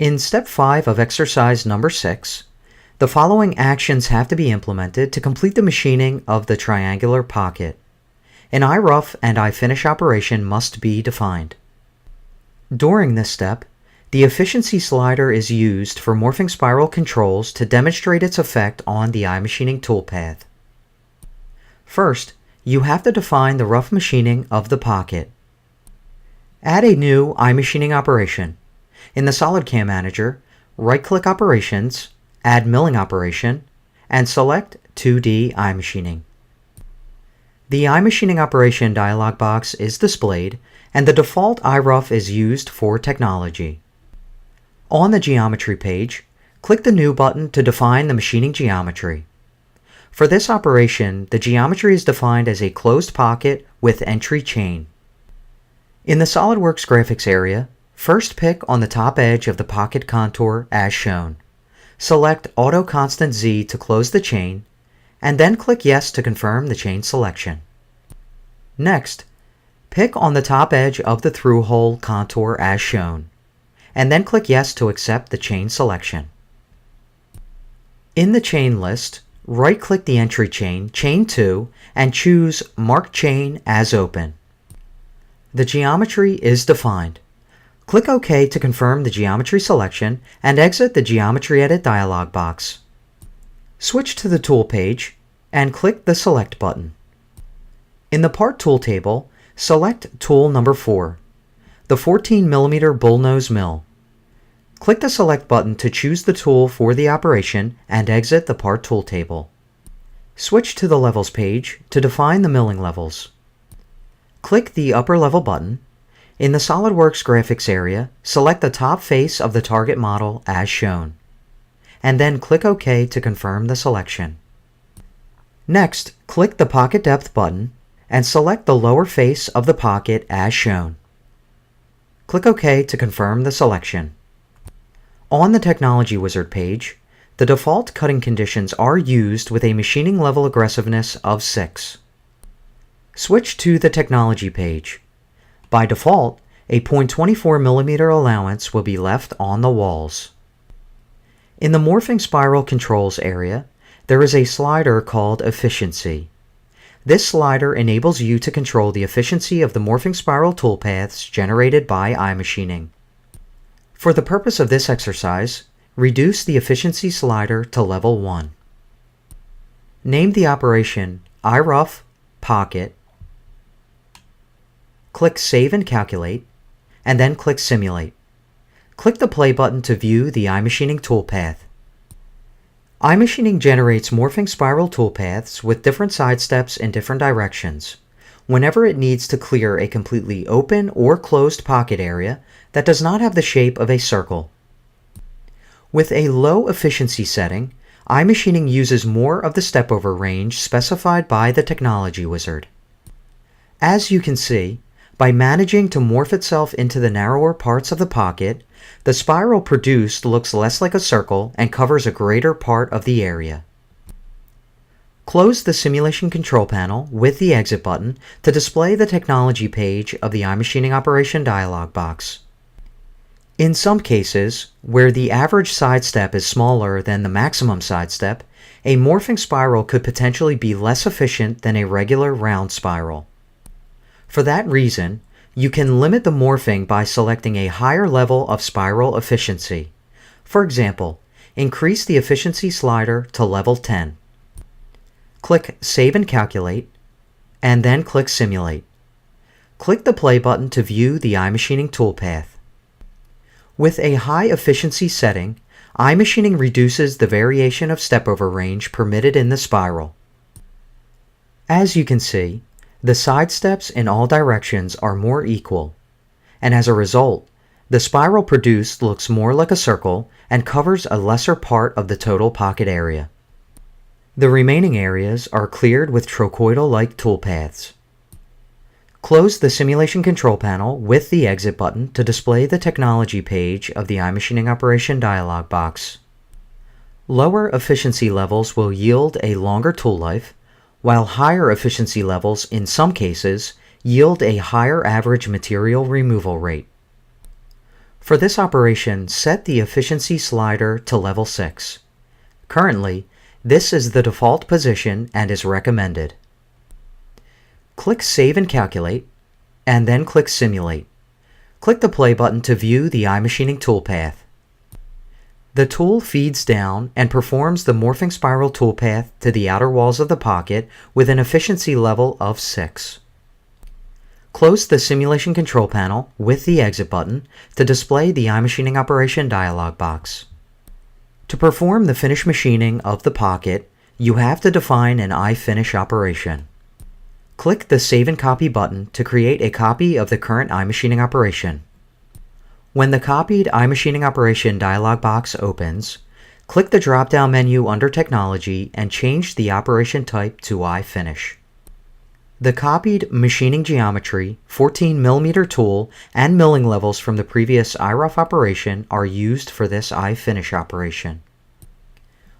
In Step 5 of exercise number 6, the following actions have to be implemented to complete the machining of the triangular pocket. An iRough and iFinish operation must be defined. During this step, the efficiency slider is used for morphing spiral controls to demonstrate its effect on the iMachining toolpath. First, you have to define the rough machining of the pocket. Add a new iMachining operation. In the SolidCAM Manager, right-click Operations, Add Milling Operation, and select 2D iMachining. The iMachining operation dialog box is displayed, and the default iRough is used for technology. On the Geometry page, click the New button to define the machining geometry. For this operation, the geometry is defined as a closed pocket with entry chain. In the SOLIDWORKS graphics area, first pick on the top edge of the pocket contour as shown. Select Auto Constant Z to close the chain, and then click Yes to confirm the chain selection. Next, pick on the top edge of the through-hole contour as shown, and then click Yes to accept the chain selection. In the chain list, right-click the entry chain, Chain 2, and choose Mark Chain as Open. The geometry is defined. Click OK to confirm the geometry selection and exit the Geometry Edit dialog box. Switch to the Tool page and click the Select button. In the Part Tool table, select Tool number 4, the 14mm bullnose mill. Click the Select button to choose the tool for the operation and exit the Part Tool table. Switch to the Levels page to define the milling levels. Click the Upper Level button. In the SOLIDWORKS graphics area, select the top face of the target model as shown, and then click OK to confirm the selection. Next, click the Pocket Depth button and select the lower face of the pocket as shown. Click OK to confirm the selection. On the Technology Wizard page, the default cutting conditions are used with a machining level aggressiveness of 6. Switch to the Technology page. By default, a 0.24mm allowance will be left on the walls. In the Morphing Spiral Controls area, there is a slider called Efficiency. This slider enables you to control the efficiency of the morphing spiral toolpaths generated by iMachining. For the purpose of this exercise, reduce the efficiency slider to level 1. Name the operation iRough Pocket. Click Save and Calculate, and then click Simulate. Click the Play button to view the iMachining toolpath. iMachining generates morphing spiral toolpaths with different side steps in different directions, whenever it needs to clear a completely open or closed pocket area that does not have the shape of a circle. With a low efficiency setting, iMachining uses more of the stepover range specified by the Technology Wizard. As you can see, by managing to morph itself into the narrower parts of the pocket, the spiral produced looks less like a circle and covers a greater part of the area. Close the Simulation Control Panel with the Exit button to display the Technology page of the iMachining Operation dialog box. In some cases, where the average side step is smaller than the maximum side step, a morphing spiral could potentially be less efficient than a regular round spiral. For that reason, you can limit the morphing by selecting a higher level of spiral efficiency. For example, increase the efficiency slider to level 10. Click Save and Calculate, and then click Simulate. Click the Play button to view the iMachining toolpath. With a high efficiency setting, iMachining reduces the variation of stepover range permitted in the spiral. As you can see, the side steps in all directions are more equal, and as a result, the spiral produced looks more like a circle and covers a lesser part of the total pocket area. The remaining areas are cleared with trochoidal-like toolpaths. Close the Simulation Control Panel with the Exit button to display the Technology page of the iMachining Operation dialog box. Lower efficiency levels will yield a longer tool life, while higher efficiency levels in some cases yield a higher average material removal rate. For this operation, set the efficiency slider to level 6. Currently, this is the default position and is recommended. Click Save and Calculate, and then click Simulate. Click the play button to view the iMachining toolpath. The tool feeds down and performs the morphing spiral toolpath to the outer walls of the pocket with an efficiency level of 6. Close the Simulation Control Panel with the Exit button to display the iMachining Operation dialog box. To perform the finish machining of the pocket, you have to define an iFinish operation. Click the Save and Copy button to create a copy of the current iMachining operation. When the copied iMachining operation dialog box opens, click the drop-down menu under Technology and change the operation type to iFinish. The copied machining geometry, 14mm tool, and milling levels from the previous iRough operation are used for this iFinish operation.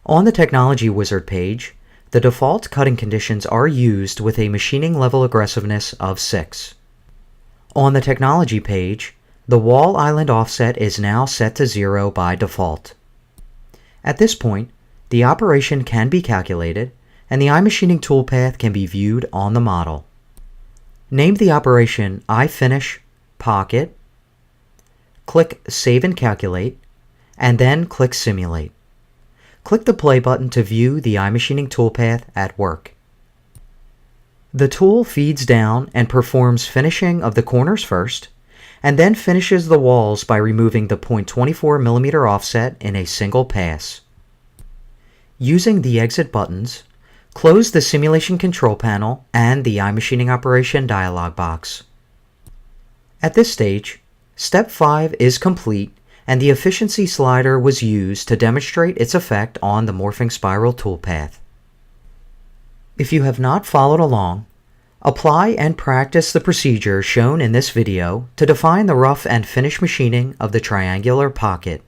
On the Technology Wizard page, the default cutting conditions are used with a machining level aggressiveness of 6. On the Technology page, the wall island offset is now set to 0 by default. At this point, the operation can be calculated, and the iMachining toolpath can be viewed on the model. Name the operation iFinish Pocket, click Save and Calculate, and then click Simulate. Click the play button to view the iMachining toolpath at work. The tool feeds down and performs finishing of the corners first, and then finishes the walls by removing the 0.24mm offset in a single pass. Using the Exit buttons, close the Simulation Control Panel and the iMachining Operation dialog box. At this stage, Step 5 is complete and the efficiency slider was used to demonstrate its effect on the morphing spiral toolpath. If you have not followed along, apply and practice the procedure shown in this video to define the rough and finish machining of the triangular pocket.